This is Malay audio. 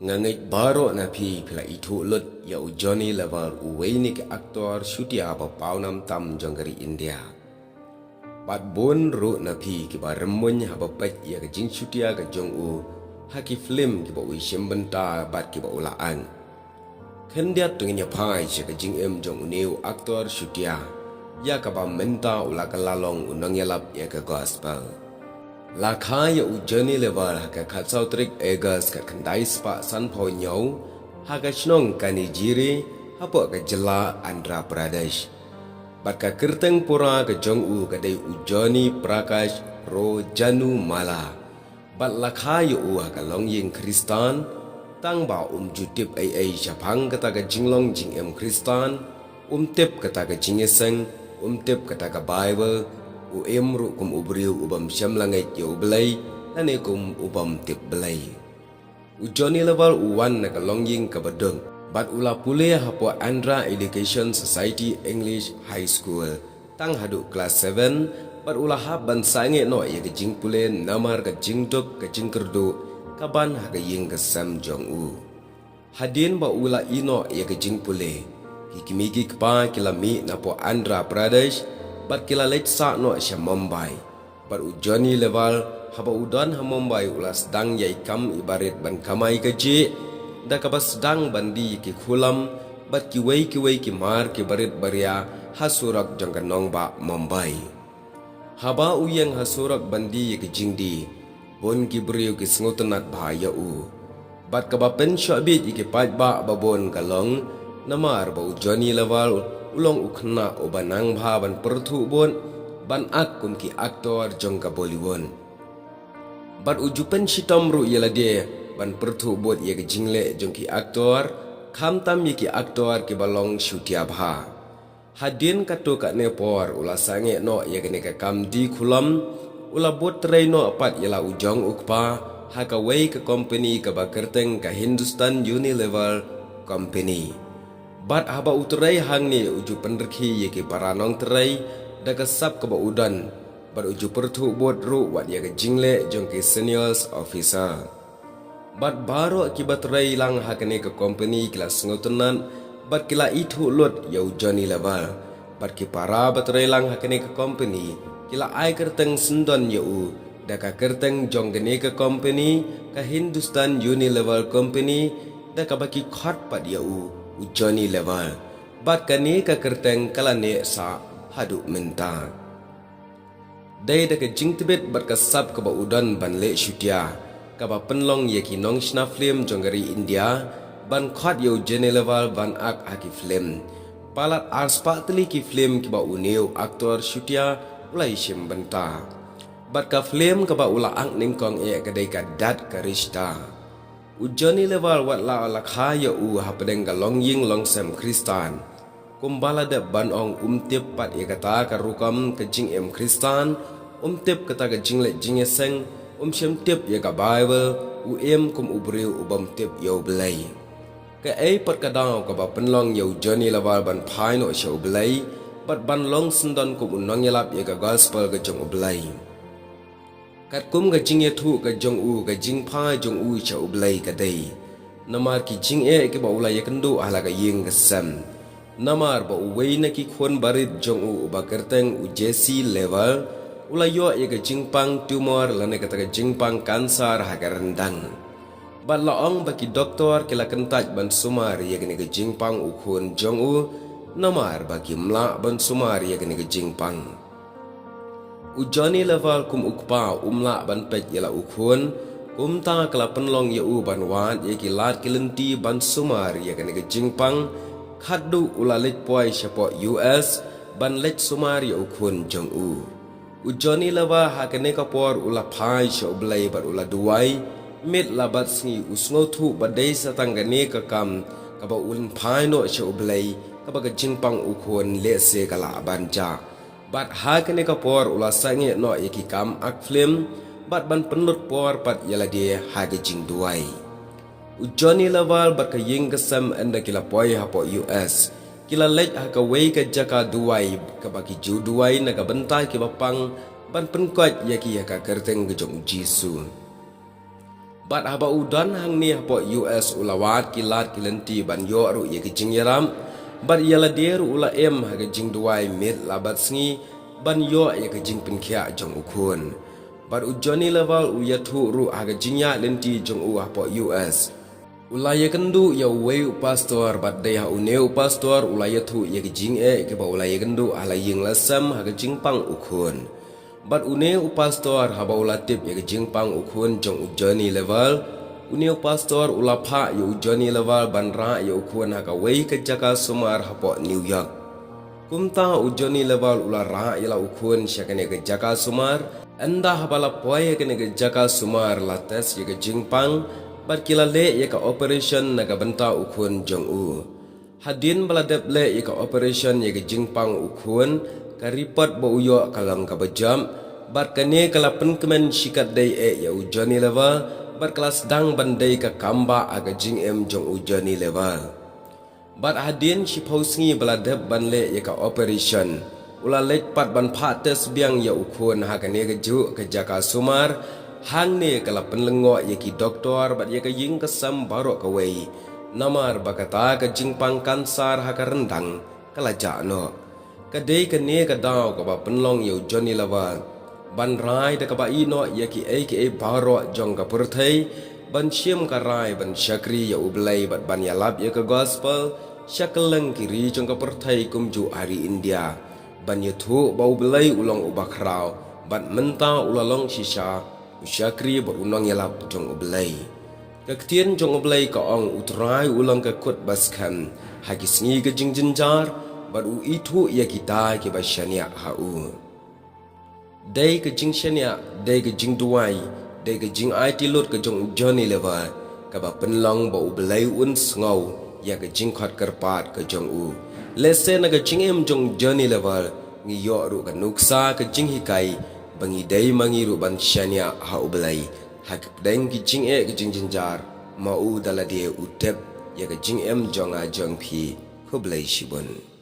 Ngangai baro na phi phila ithu lut ya Johnny level uwei ni ke aktor syutia ba paunam tam jonggari India. Bat bon ru na phi ki ba remun ha ba pet ya ke jing syutia ke jong u ha ki film ki ba wi shem benta bat ki ba ulaan. Khendia tungnya phai che ke jing em jong neu aktor syutia ya ka ba menta ula ka lalong unang yalap ya ke gospel. Lakaya Johnny level haka katsau trik egas ka kandai spa san po nyau haka chnong ka Nigeria hapo ka jela Andhra Pradesh. Bat ka kirteng pura ka jong u ka dai Johnny Prakash ro Janu Mala. Bat lakaya haka long ying Kristan tang ba jutip ai syapang kata ka jinglong jing em Kristan tip kata ka jingeseng tip kata ka Bible emru kum ubriu ubam syam langai yo belai lane kum ubam tip belai. Johnny level uwan na kalongying kabadong bat ula pule hapo Andhra Education Society English High School tang hadu kelas 7 bat ula haban sange no ye kejing pule namar kejing dok kejing kerdu kaban ha kejing ke Sam Jong U. Hadin ba ula ino ye kejing pule hikimigi kpa kilami napo Andhra Pradesh bat kila lech sa no sya Mumbai. Bat Johnny level haba udan ha Mumbai ulas dang yai kam ibarit ban kamai keje da kabas dang bandi ki khulam bat ki wei ki mar ki barit baria hasurak jang kanong ba Mumbai. Haba uyang hasurak bandi ki jingdi bon ki briu ki sngotenat bahaya u. Bat kabapen syabit ki paj ba babon kalong namar ba Johnny level ulong ukhna o banang bha ban perthu bon ban ak kum ki aktor jong ka Bollywood. Bat ujupen shitom ru yela de ban perthu bot ye ke jingle jong ki aktor kham tam ye ki aktor ki balong syutia bha. Hadin katu ka nepor ula sange no ye ke ne ka kam di khulam ula bot trei no apat yela ujong ukpa ha ka wei ka company ka ba kerteng ka Hindustan Unilever company. Bat haba uturai hang ni uju penderki ye ke paranong terai daga sap ke ba udan bat uju pertu bot ru wat ye ke jingle jong ke seniors officer. Bat baro akibat rai lang hakane ke company kelas ngotenan bat kila itu lot ya Johnny level bat ki para bat rai lang hakane ke company kila ai kerteng sendon ye u daga kerteng jong gene ke company ka Hindustan Unilever company daga baki khot pat ye u Johnny level bat kani ka kerteng kalane sa hadu menta dai da ka jing tibet bat ka sab ka ba udan ban le syutia ka ba penlong ye ki nong shna film jonggari India ban khot yo Johnny level ban ak aki film palat arspa tli ki film ki ba uneu aktor syutia ulai shim benta bat ka film ka ba ula ang ningkong e ka dai ka dat ka rishta. Johnny level wat la khaya u hapedeng ka long ying long sem Kristan kumbala de ban ong tip pat ye kata ka rukam ka jing em Kristan tip kata ka jing le jing seng shem tip ye ka Bible em kum ubriu ubam tip yo belai ka ei pat ka daw ka ba penlong yo Johnny level ban phai no show belai bat ban long sendon kum unong yalap ye ka gospel ka jong belai. Kat kum ka jing ye thu ka jong u ka jing pha jong u cha ublai ka dei namar ki jing e ke ba ulai kendu ala ka ying ka sam namar ba uwei na ki khon barit jong u ba kerteng u Jesse level ulai yo ye ka jing pang tumor lane ka ta jing pang kansar ha ka rendang ba laong ba ki doktor ke la kentaj ban sumar ye ka ne ka jing pang u khon jong u namar ba ki mla ban sumar ye ka ne ka jing pang Johnny level kum ukpa umla ban pej yela ukhun kum ta kala penlong ye u ban wat ye ki lat kilenti ban sumar ye kan ke jingpang khaddu ula lech poi syapo US ban lech sumar ye ukhun jong u Johnny level ha kan ka por ula phai syo blai bat ula duai mit labat sngi usngo thu badai satang gane ka kam ka ba ulin phai no syo blai ka ba ka jingpang ukhun le se kala banja bat ha kene ka por ula sange no ye ki kam ak film bat ban penlut por pat yala dia ha ke jing duai Johnny level bat ka ying kesam anda kila poi ha po US kila lech ha ka wei ka jaka duai ka baki ju duai na ka bentai ki bapang ban penkot ya ki ka kerteng ke jong Jisu Bat haba udan hang ni hapo US ulawat kilat kilenti ban yo ru ye kijing yaram. Bat yala deru ula haga jing duai mit labat sngi ban yo ye kijing pinkia jong ukun. Bat u Johnny level u yatu ru haga jingya lenti jong u hapo US. Ulaya kendu ya wei pastor bat daya uneu pastor ulaya tu ya kijing ke ba ulaya kendu ala ying lasam haga jingpang ukun. Bat uneu pastor haba ulatip ya kijing pang ukun jong Johnny level. Uneu pastor ulapa ya Johnny level ban ra ya ukun haga wei ke Jaka Sumar hapo New York. Kumta Johnny level ulara ya la ukun syakane ke Jaka Sumar. Anda haba la poy ke ke Jaka Sumar lates ya kijing pang. Bat kila le ka operation naga benta ukun jong u. Hadin baladep le ka operation ka jingpang ukun ka report bo uyo kalam ka bajam. Bat kane kala penkemen shikat day ya u Johnny level. Bat kelas dang bandai ka kamba aga jing jong u Johnny level. Bat hadin si pausingi baladep ban le ka operation. Ula lek pat ban pates biang ya ukun ha kane ka ju ka Jaka Sumar. Hang ni kala penlengok ye ki doktor bat ye ka ying kesam barok ka wei. Namar bakata ka jingpang kansar ha ka rendang kala jakno. Kadai ka ne ka daw ka ba penlong ye Johnny lawa. Ban rai da ka ba ino ye ki barok jong ka purthai. Ban syem ka rai ban syakri ye ublai bat ban yalap ye ka gospel. Syakeleng kiri jong ka purthai kumju hari India. Ban ye tu ba ublai ulong ubakrau. Bat mentau ulalong shisha. Syakri berunang yalap jong ublay. Kaktian jong ublay ka ong utrai ulang ka kut baskan. Hagi sengi ka jing jenjar. Bat u itu ya kita ke basyania hau. Day ka jing syania, day ka jing duai, day ka jing ai tilut ka jong Johnny lewa. Ka ba penlong ba ublay un sngau. Ya ka jing khot kerpat ka jong u. Lese na ka jing jong Johnny lewa. Ngiyo ru ka nuksa ka jing hikai. Bangi day mangiru ban syania ha ublay. Hak deng ki jing ki jing jinjar. Mau dala dia utep ya ka jing jong a jong pi kublay shibun.